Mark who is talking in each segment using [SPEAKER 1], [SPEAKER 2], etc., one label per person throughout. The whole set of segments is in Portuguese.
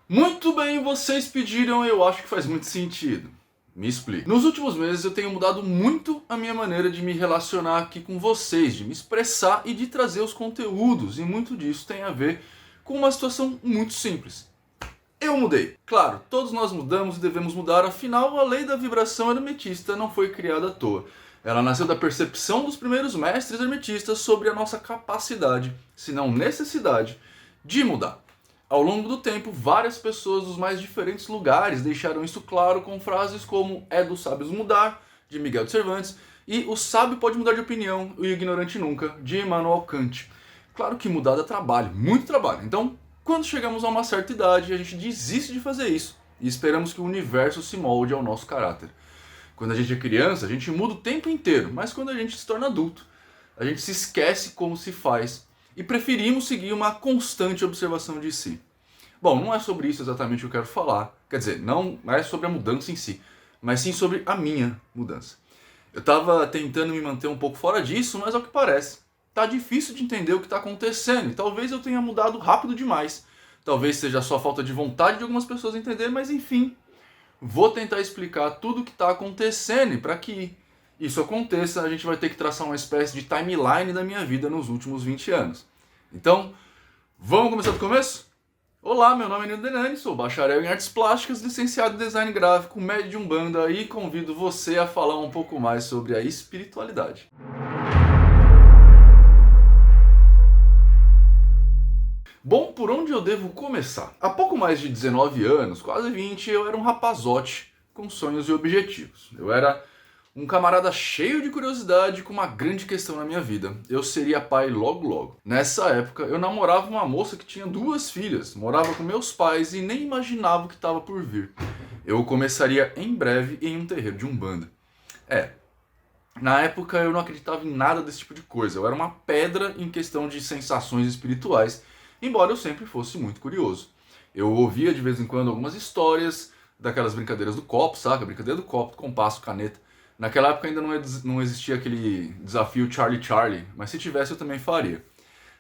[SPEAKER 1] Muito bem, vocês pediram, eu acho que faz muito sentido. Me explico. Nos últimos meses eu tenho mudado muito a minha maneira de me relacionar aqui com vocês, de me expressar e de trazer os conteúdos, e muito disso tem a ver com uma situação muito simples. Eu mudei. Claro, todos nós mudamos e devemos mudar, afinal a lei da vibração hermetista não foi criada à toa. Ela nasceu da percepção dos primeiros mestres hermetistas sobre a nossa capacidade, se não necessidade, de mudar. Ao longo do tempo, várias pessoas dos mais diferentes lugares deixaram isso claro com frases como "é dos sábios mudar", de Miguel de Cervantes, e "o sábio pode mudar de opinião, o ignorante nunca", de Immanuel Kant. Claro que mudar dá trabalho, muito trabalho. Então, quando chegamos a uma certa idade, a gente desiste de fazer isso e esperamos que o universo se molde ao nosso caráter. Quando a gente é criança, a gente muda o tempo inteiro, mas quando a gente se torna adulto, a gente se esquece como se faz e preferimos seguir uma constante observação de si. Bom, não é sobre isso exatamente que eu quero falar. Quer dizer, não é sobre a mudança em si, mas sim sobre a minha mudança. Eu estava tentando me manter um pouco fora disso, mas ao que parece, tá difícil de entender o que está acontecendo e talvez eu tenha mudado rápido demais. Talvez seja só falta de vontade de algumas pessoas entender, mas enfim, vou tentar explicar tudo o que está acontecendo e para que isso aconteça, a gente vai ter que traçar uma espécie de timeline da minha vida nos últimos 20 anos. Então, vamos começar do começo? Olá, meu nome é Nildo Denani, sou bacharel em artes plásticas, licenciado em design gráfico, médio de Umbanda e convido você a falar um pouco mais sobre a espiritualidade. Bom, por onde eu devo começar? Há pouco mais de 19 anos, quase 20, eu era um rapazote com sonhos e objetivos. Eu era um camarada cheio de curiosidade com uma grande questão na minha vida. Eu seria pai logo logo. Nessa época, eu namorava uma moça que tinha 2 filhas, morava com meus pais e nem imaginava o que estava por vir. Eu começaria em breve em um terreiro de Umbanda. Na época eu não acreditava em nada desse tipo de coisa. Eu era uma pedra em questão de sensações espirituais, embora eu sempre fosse muito curioso. Eu ouvia de vez em quando algumas histórias daquelas brincadeiras do copo, saca? Brincadeira do copo, do compasso, caneta. Naquela época ainda não existia aquele desafio Charlie Charlie, mas se tivesse eu também faria.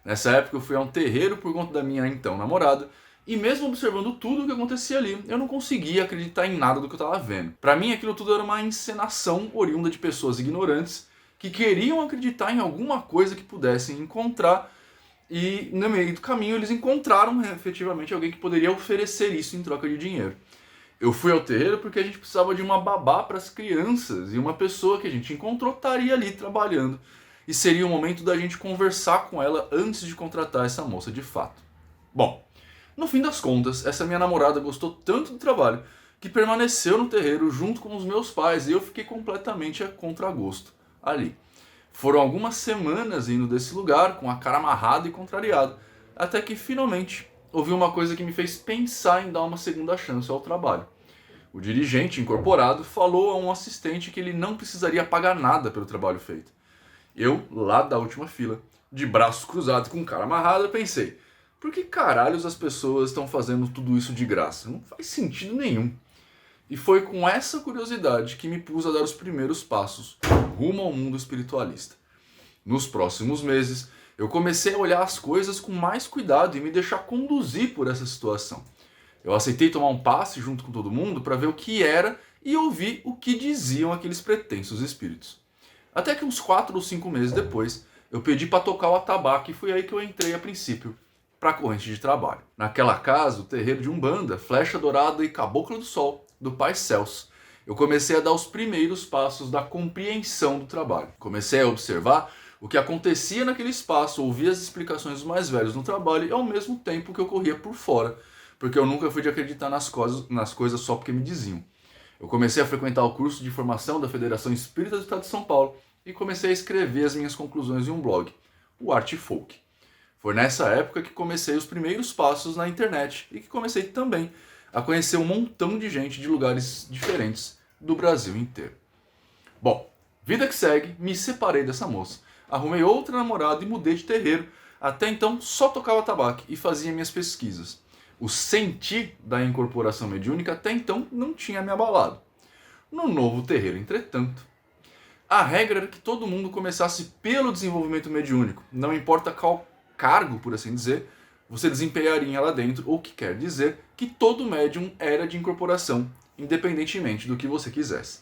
[SPEAKER 1] Nessa época eu fui a um terreiro por conta da minha então namorada, e mesmo observando tudo o que acontecia ali, eu não conseguia acreditar em nada do que eu estava vendo. Para mim aquilo tudo era uma encenação oriunda de pessoas ignorantes que queriam acreditar em alguma coisa que pudessem encontrar, e no meio do caminho eles encontraram efetivamente alguém que poderia oferecer isso em troca de dinheiro. Eu fui ao terreiro porque a gente precisava de uma babá para as crianças e uma pessoa que a gente encontrou estaria ali trabalhando. E seria o momento da gente conversar com ela antes de contratar essa moça de fato. Bom, no fim das contas, essa minha namorada gostou tanto do trabalho que permaneceu no terreiro junto com os meus pais e eu fiquei completamente a contragosto ali. Foram algumas semanas indo desse lugar com a cara amarrada e contrariado, até que finalmente ouvi uma coisa que me fez pensar em dar uma segunda chance ao trabalho. O dirigente incorporado falou a um assistente que ele não precisaria pagar nada pelo trabalho feito. Eu, lá da última fila, de braços cruzados com cara amarrada, pensei: por que caralhos as pessoas estão fazendo tudo isso de graça? Não faz sentido nenhum. E foi com essa curiosidade que me pus a dar os primeiros passos rumo ao mundo espiritualista. Nos próximos meses, eu comecei a olhar as coisas com mais cuidado e me deixar conduzir por essa situação. Eu aceitei tomar um passe junto com todo mundo para ver o que era e ouvir o que diziam aqueles pretensos espíritos. Até que uns 4 ou 5 meses depois, eu pedi para tocar o atabaque e foi aí que eu entrei a princípio para a corrente de trabalho. Naquela casa, o terreiro de Umbanda, Flecha Dourada e Cabocla do Sol, do Pai Celso, eu comecei a dar os primeiros passos da compreensão do trabalho. Comecei a observar o que acontecia naquele espaço, ouvir as explicações dos mais velhos no trabalho e ao mesmo tempo que eu corria por fora, porque eu nunca fui de acreditar nas coisas só porque me diziam. Eu comecei a frequentar o curso de formação da Federação Espírita do Estado de São Paulo e comecei a escrever as minhas conclusões em um blog, o Arte Folk. Foi nessa época que comecei os primeiros passos na internet e que comecei também a conhecer um montão de gente de lugares diferentes do Brasil inteiro. Bom, vida que segue, me separei dessa moça. Arrumei outra namorada e mudei de terreiro. Até então só tocava tabaco e fazia minhas pesquisas. O sentir da incorporação mediúnica até então não tinha me abalado. No novo terreiro, entretanto, a regra era que todo mundo começasse pelo desenvolvimento mediúnico, não importa qual cargo, por assim dizer, você desempenharia lá dentro, o que quer dizer que todo médium era de incorporação, independentemente do que você quisesse.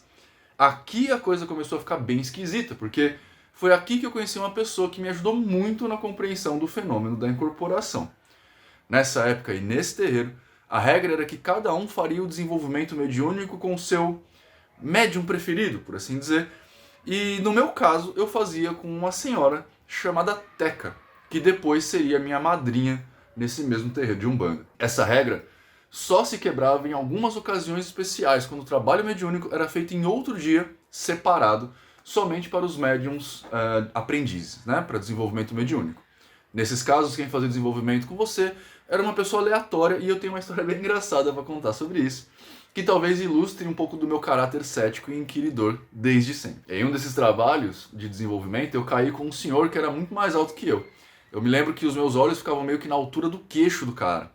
[SPEAKER 1] Aqui a coisa começou a ficar bem esquisita, porque foi aqui que eu conheci uma pessoa que me ajudou muito na compreensão do fenômeno da incorporação. Nessa época e nesse terreiro, a regra era que cada um faria o desenvolvimento mediúnico com o seu médium preferido, por assim dizer. E no meu caso, eu fazia com uma senhora chamada Teca, que depois seria minha madrinha nesse mesmo terreiro de Umbanda. Essa regra só se quebrava em algumas ocasiões especiais, quando o trabalho mediúnico era feito em outro dia, separado, somente para os médiums aprendizes, né, para desenvolvimento mediúnico. Nesses casos, quem fazia desenvolvimento com você era uma pessoa aleatória, e eu tenho uma história bem engraçada para contar sobre isso, que talvez ilustre um pouco do meu caráter cético e inquiridor desde sempre. Em um desses trabalhos de desenvolvimento, eu caí com um senhor que era muito mais alto que eu. Eu me lembro que os meus olhos ficavam meio que na altura do queixo do cara.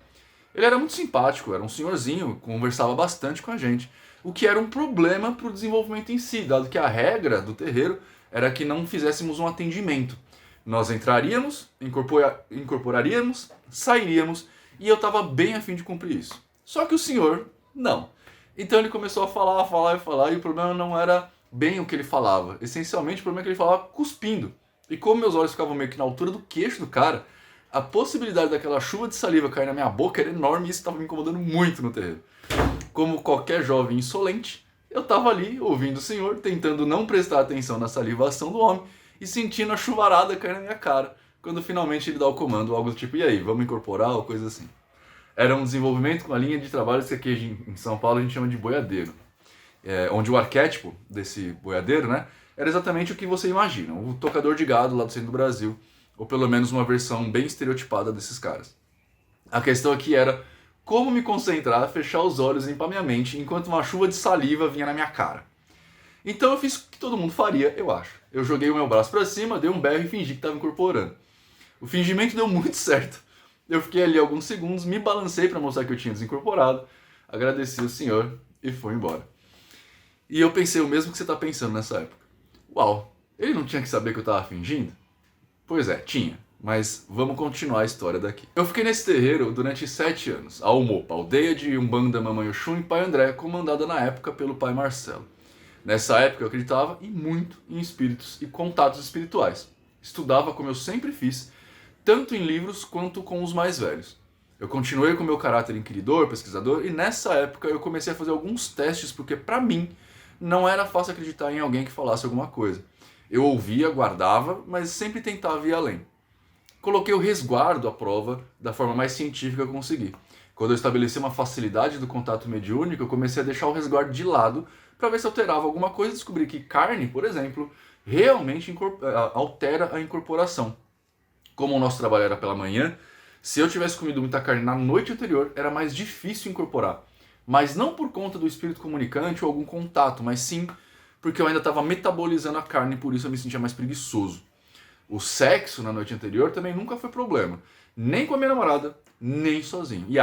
[SPEAKER 1] Ele era muito simpático, era um senhorzinho, conversava bastante com a gente, o que era um problema para o desenvolvimento em si, dado que a regra do terreiro era que não fizéssemos um atendimento. Nós entraríamos, incorporaríamos, sairíamos, e eu estava bem a fim de cumprir isso. Só que o senhor, não. Então ele começou a falar, e o problema não era bem o que ele falava. Essencialmente, o problema é que ele falava cuspindo. E como meus olhos ficavam meio que na altura do queixo do cara, a possibilidade daquela chuva de saliva cair na minha boca era enorme, e isso estava me incomodando muito no terreiro. Como qualquer jovem insolente, eu estava ali ouvindo o senhor, tentando não prestar atenção na salivação do homem e sentindo a chuvarada cair na minha cara, quando finalmente ele dá o comando, algo do tipo, e aí, vamos incorporar, ou coisa assim. Era um desenvolvimento com a linha de trabalhos que aqui em São Paulo a gente chama de boiadeiro. Onde o arquétipo desse boiadeiro, né, era exatamente o que você imagina, o tocador de gado lá do centro do Brasil, ou pelo menos uma versão bem estereotipada desses caras. A questão aqui era como me concentrar, fechar os olhos e limpar minha mente enquanto uma chuva de saliva vinha na minha cara. Então eu fiz o que todo mundo faria, eu acho. Eu joguei o meu braço para cima, dei um berro e fingi que estava incorporando. O fingimento deu muito certo. Eu fiquei ali alguns segundos, me balancei para mostrar que eu tinha desincorporado, agradeci o senhor e fui embora. E eu pensei o mesmo que você está pensando nessa época. Uau, ele não tinha que saber que eu estava fingindo? Pois é, tinha. Mas vamos continuar a história daqui. Eu fiquei nesse terreiro durante 7 anos, a Umopa, aldeia de Umbanda Mamãe Oxum e Pai André, comandada na época pelo Pai Marcelo. Nessa época eu acreditava muito em espíritos e contatos espirituais. Estudava como eu sempre fiz, tanto em livros quanto com os mais velhos. Eu continuei com meu caráter inquiridor, pesquisador, e nessa época eu comecei a fazer alguns testes, porque para mim não era fácil acreditar em alguém que falasse alguma coisa. Eu ouvia, guardava, mas sempre tentava ir além. Coloquei o resguardo à prova da forma mais científica que eu consegui. Quando eu estabeleci uma facilidade do contato mediúnico, eu comecei a deixar o resguardo de lado para ver se alterava alguma coisa e descobri que carne, por exemplo, realmente altera a incorporação. Como o nosso trabalho era pela manhã, se eu tivesse comido muita carne na noite anterior, era mais difícil incorporar. Mas não por conta do espírito comunicante ou algum contato, mas sim porque eu ainda estava metabolizando a carne e por isso eu me sentia mais preguiçoso. O sexo na noite anterior também nunca foi problema. Nem com a minha namorada, nem sozinho. E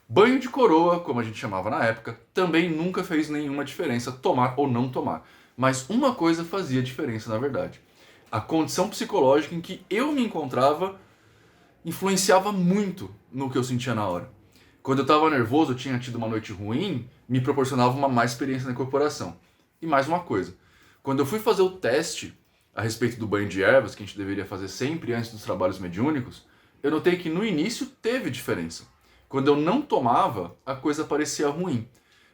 [SPEAKER 1] banho de coroa, como a gente chamava na época, também nunca fez nenhuma diferença tomar ou não tomar. Mas uma coisa fazia diferença na verdade. A condição psicológica em que eu me encontrava influenciava muito no que eu sentia na hora. Quando eu estava nervoso, eu tinha tido uma noite ruim, me proporcionava uma má experiência na incorporação. E mais uma coisa, quando eu fui fazer o teste a respeito do banho de ervas, que a gente deveria fazer sempre antes dos trabalhos mediúnicos, eu notei que no início teve diferença. Quando eu não tomava, a coisa parecia ruim.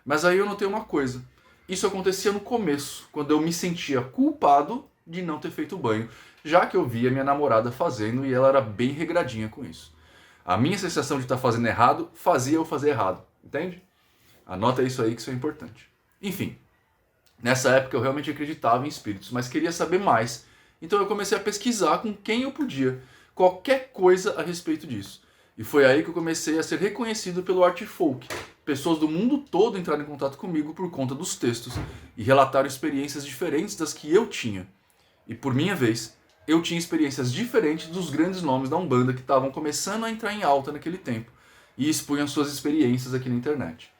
[SPEAKER 1] Mas aí eu notei uma coisa, isso acontecia no começo, quando eu me sentia culpado de não ter feito banho, já que eu via minha namorada fazendo e ela era bem regradinha com isso. A minha sensação de estar fazendo errado fazia eu fazer errado, entende? Anota isso aí que isso é importante. Enfim, nessa época eu realmente acreditava em espíritos, mas queria saber mais. Então eu comecei a pesquisar com quem eu podia, qualquer coisa a respeito disso. E foi aí que eu comecei a ser reconhecido pelo Art Folk. Pessoas do mundo todo entraram em contato comigo por conta dos textos e relataram experiências diferentes das que eu tinha. E por minha vez, eu tinha experiências diferentes dos grandes nomes da Umbanda que estavam começando a entrar em alta naquele tempo e expunham suas experiências aqui na internet.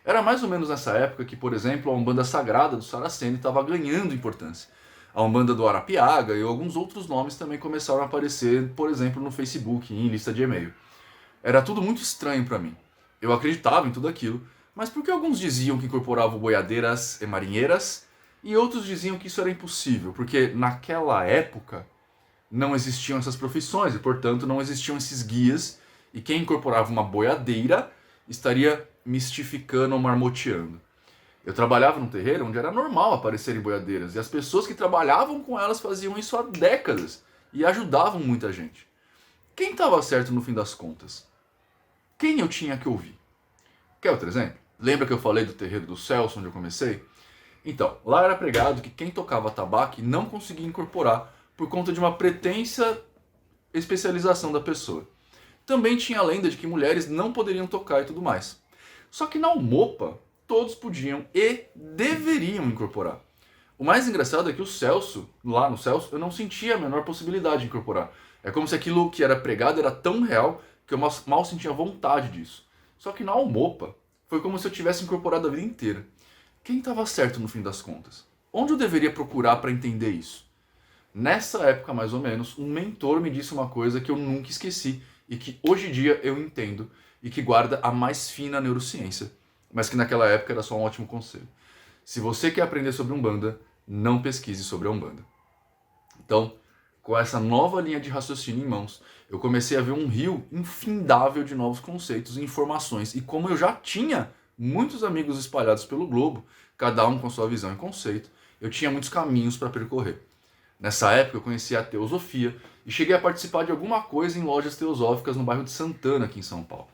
[SPEAKER 1] Era mais ou menos nessa época que, por exemplo, a Umbanda Sagrada do Saraceni estava ganhando importância. A Umbanda do Arapiaga e alguns outros nomes também começaram a aparecer, por exemplo, no Facebook e em lista de e-mail. Era tudo muito estranho para mim. Eu acreditava em tudo aquilo, mas por que alguns diziam que incorporavam boiadeiras e marinheiras e outros diziam que isso era impossível? Porque naquela época não existiam essas profissões e, portanto, não existiam esses guias e quem incorporava uma boiadeira estaria mistificando ou marmoteando. Eu trabalhava num terreiro onde era normal aparecerem boiadeiras e as pessoas que trabalhavam com elas faziam isso há décadas e ajudavam muita gente. Quem estava certo no fim das contas? Quem eu tinha que ouvir? Quer outro exemplo? Lembra que eu falei do terreiro do Celso, onde eu comecei? Então, lá era pregado que quem tocava tabaco não conseguia incorporar por conta de uma pretensa especialização da pessoa. Também tinha a lenda de que mulheres não poderiam tocar e tudo mais. Só que na Umopa, todos podiam e deveriam incorporar. O mais engraçado é que o Celso, lá no Celso, eu não sentia a menor possibilidade de incorporar. É como se aquilo que era pregado era tão real que eu mal sentia vontade disso. Só que na Umopa, foi como se eu tivesse incorporado a vida inteira. Quem estava certo no fim das contas? Onde eu deveria procurar para entender isso? Nessa época, mais ou menos, um mentor me disse uma coisa que eu nunca esqueci e que hoje em dia eu entendo e que guarda a mais fina neurociência, mas que naquela época era só um ótimo conselho. Se você quer aprender sobre Umbanda, não pesquise sobre a Umbanda. Então, com essa nova linha de raciocínio em mãos, eu comecei a ver um rio infindável de novos conceitos e informações. E como eu já tinha muitos amigos espalhados pelo globo, cada um com sua visão e conceito, eu tinha muitos caminhos para percorrer. Nessa época eu conheci a teosofia e cheguei a participar de alguma coisa em lojas teosóficas no bairro de Santana, aqui em São Paulo.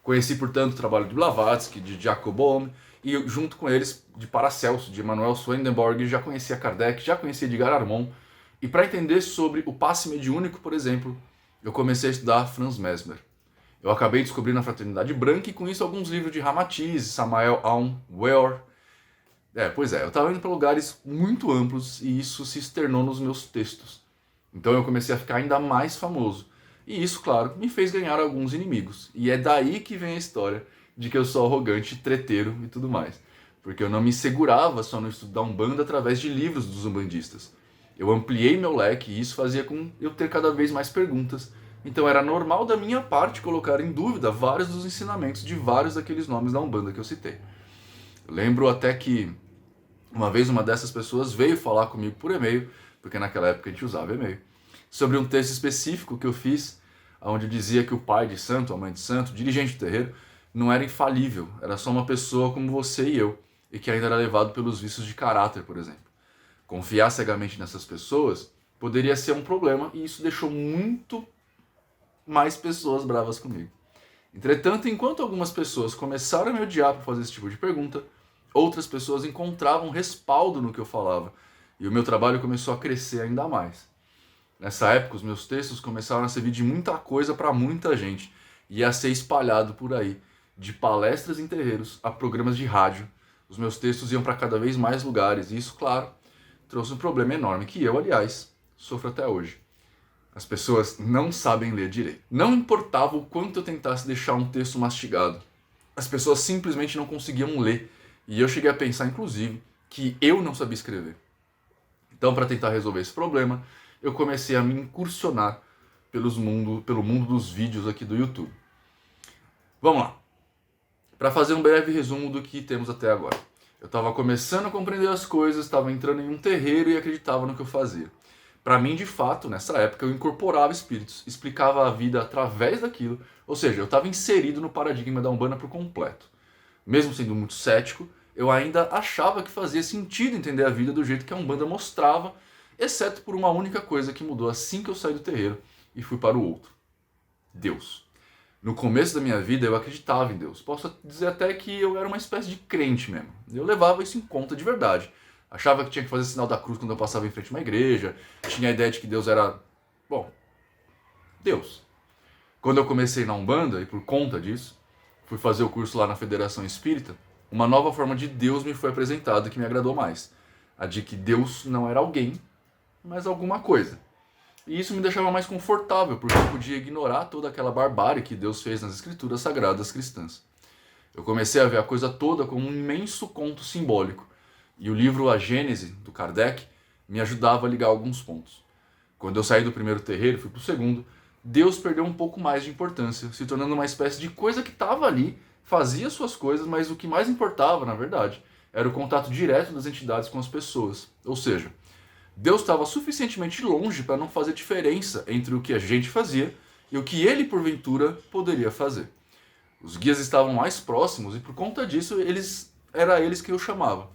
[SPEAKER 1] Conheci, portanto, o trabalho de Blavatsky, de Jacob Boehme, e junto com eles de Paracelso, de Emanuel Swedenborg, já conhecia Kardec, já conhecia Edgar Armand. E para entender sobre o passe mediúnico, por exemplo, eu comecei a estudar Franz Mesmer. Eu acabei descobrindo a Fraternidade Branca e com isso alguns livros de Ramatiz, Samael Aun Weor. Eu estava indo para lugares muito amplos e isso se externou nos meus textos. Então eu comecei a ficar ainda mais famoso. E isso, claro, me fez ganhar alguns inimigos. E é daí que vem a história de que eu sou arrogante, treteiro e tudo mais. Porque eu não me segurava só no estudo da Umbanda através de livros dos umbandistas. Eu ampliei meu leque e isso fazia com eu ter cada vez mais perguntas. Então era normal da minha parte colocar em dúvida vários dos ensinamentos de vários daqueles nomes da Umbanda que eu citei. Eu lembro até que uma vez uma dessas pessoas veio falar comigo por e-mail, porque naquela época a gente usava e-mail, sobre um texto específico que eu fiz, onde dizia que o pai de santo, a mãe de santo, o dirigente do terreiro, não era infalível, era só uma pessoa como você e eu, e que ainda era levado pelos vícios de caráter, por exemplo. Confiar cegamente nessas pessoas poderia ser um problema e isso deixou muito mais pessoas bravas comigo. Entretanto, enquanto algumas pessoas começaram a me odiar por fazer esse tipo de pergunta, outras pessoas encontravam respaldo no que eu falava e o meu trabalho começou a crescer ainda mais. Nessa época, os meus textos começaram a servir de muita coisa para muita gente e a ser espalhado por aí, de palestras em terreiros a programas de rádio. Os meus textos iam para cada vez mais lugares e isso, claro, trouxe um problema enorme que eu, aliás, sofro até hoje. As pessoas não sabem ler direito. Não importava o quanto eu tentasse deixar um texto mastigado. As pessoas simplesmente não conseguiam ler. E eu cheguei a pensar, inclusive, que eu não sabia escrever. Então, para tentar resolver esse problema, eu comecei a me incursionar pelo mundo dos vídeos aqui do YouTube. Vamos lá. Para fazer um breve resumo do que temos até agora. Eu estava começando a compreender as coisas, estava entrando em um terreiro e acreditava no que eu fazia. Para mim, de fato, nessa época, eu incorporava espíritos, explicava a vida através daquilo, ou seja, eu estava inserido no paradigma da Umbanda por completo. Mesmo sendo muito cético, eu ainda achava que fazia sentido entender a vida do jeito que a Umbanda mostrava, exceto por uma única coisa que mudou assim que eu saí do terreiro e fui para o outro. Deus. No começo da minha vida eu acreditava em Deus. Posso dizer até que eu era uma espécie de crente mesmo. Eu levava isso em conta de verdade. Achava que tinha que fazer sinal da cruz quando eu passava em frente a uma igreja. Tinha a ideia de que Deus era... Bom, Deus. Quando eu comecei na Umbanda, e por conta disso, fui fazer o curso lá na Federação Espírita, uma nova forma de Deus me foi apresentada que me agradou mais. A de que Deus não era alguém, mas alguma coisa. E isso me deixava mais confortável, porque eu podia ignorar toda aquela barbárie que Deus fez nas escrituras sagradas cristãs. Eu comecei a ver a coisa toda como um imenso conto simbólico. E o livro A Gênese, do Kardec, me ajudava a ligar alguns pontos. Quando eu saí do primeiro terreiro e fui para o segundo, Deus perdeu um pouco mais de importância, se tornando uma espécie de coisa que estava ali, fazia suas coisas, mas o que mais importava, na verdade, era o contato direto das entidades com as pessoas. Ou seja, Deus estava suficientemente longe para não fazer diferença entre o que a gente fazia e o que ele, porventura, poderia fazer. Os guias estavam mais próximos e, por conta disso, era eles que eu chamava.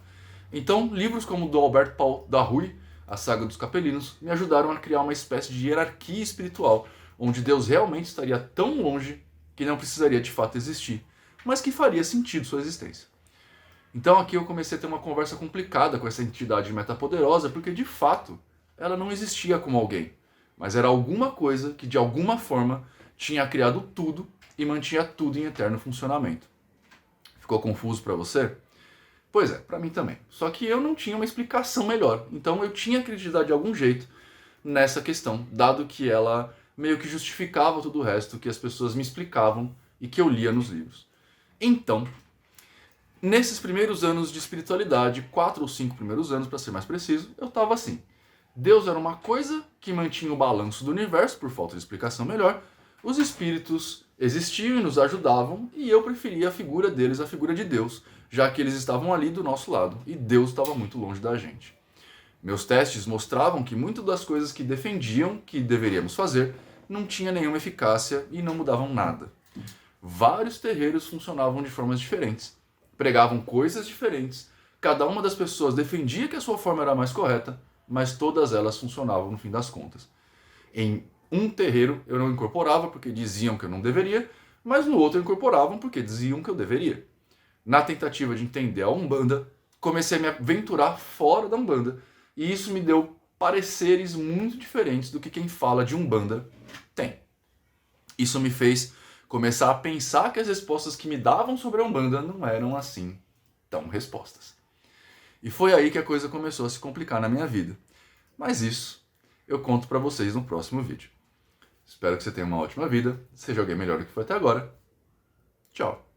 [SPEAKER 1] Então, livros como o do Alberto Paul da Rui, A Saga dos Capelinos, me ajudaram a criar uma espécie de hierarquia espiritual, onde Deus realmente estaria tão longe que não precisaria de fato existir, mas que faria sentido sua existência. Então aqui eu comecei a ter uma conversa complicada com essa entidade metapoderosa, porque de fato ela não existia como alguém, mas era alguma coisa que de alguma forma tinha criado tudo e mantinha tudo em eterno funcionamento. Ficou confuso para você? Pois é, para mim também. Só que eu não tinha uma explicação melhor, então eu tinha que acreditar de algum jeito nessa questão, dado que ela meio que justificava todo o resto que as pessoas me explicavam e que eu lia nos livros. Então, nesses primeiros anos de espiritualidade, 4 ou 5 primeiros anos, para ser mais preciso, eu estava assim. Deus era uma coisa que mantinha o balanço do universo, por falta de explicação melhor. Os espíritos existiam e nos ajudavam, e eu preferia a figura deles à figura de Deus, já que eles estavam ali do nosso lado, e Deus estava muito longe da gente. Meus testes mostravam que muitas das coisas que defendiam que deveríamos fazer não tinha nenhuma eficácia e não mudavam nada. Vários terreiros funcionavam de formas diferentes, pregavam coisas diferentes, cada uma das pessoas defendia que a sua forma era mais correta, mas todas elas funcionavam no fim das contas. Em um terreiro eu não incorporava porque diziam que eu não deveria, mas no outro incorporavam porque diziam que eu deveria. Na tentativa de entender a Umbanda, comecei a me aventurar fora da Umbanda, e isso me deu pareceres muito diferentes do que quem fala de Umbanda tem. Isso me fez começar a pensar que as respostas que me davam sobre a Umbanda não eram assim tão respostas. E foi aí que a coisa começou a se complicar na minha vida. Mas isso eu conto pra vocês no próximo vídeo. Espero que você tenha uma ótima vida, seja alguém melhor do que foi até agora. Tchau!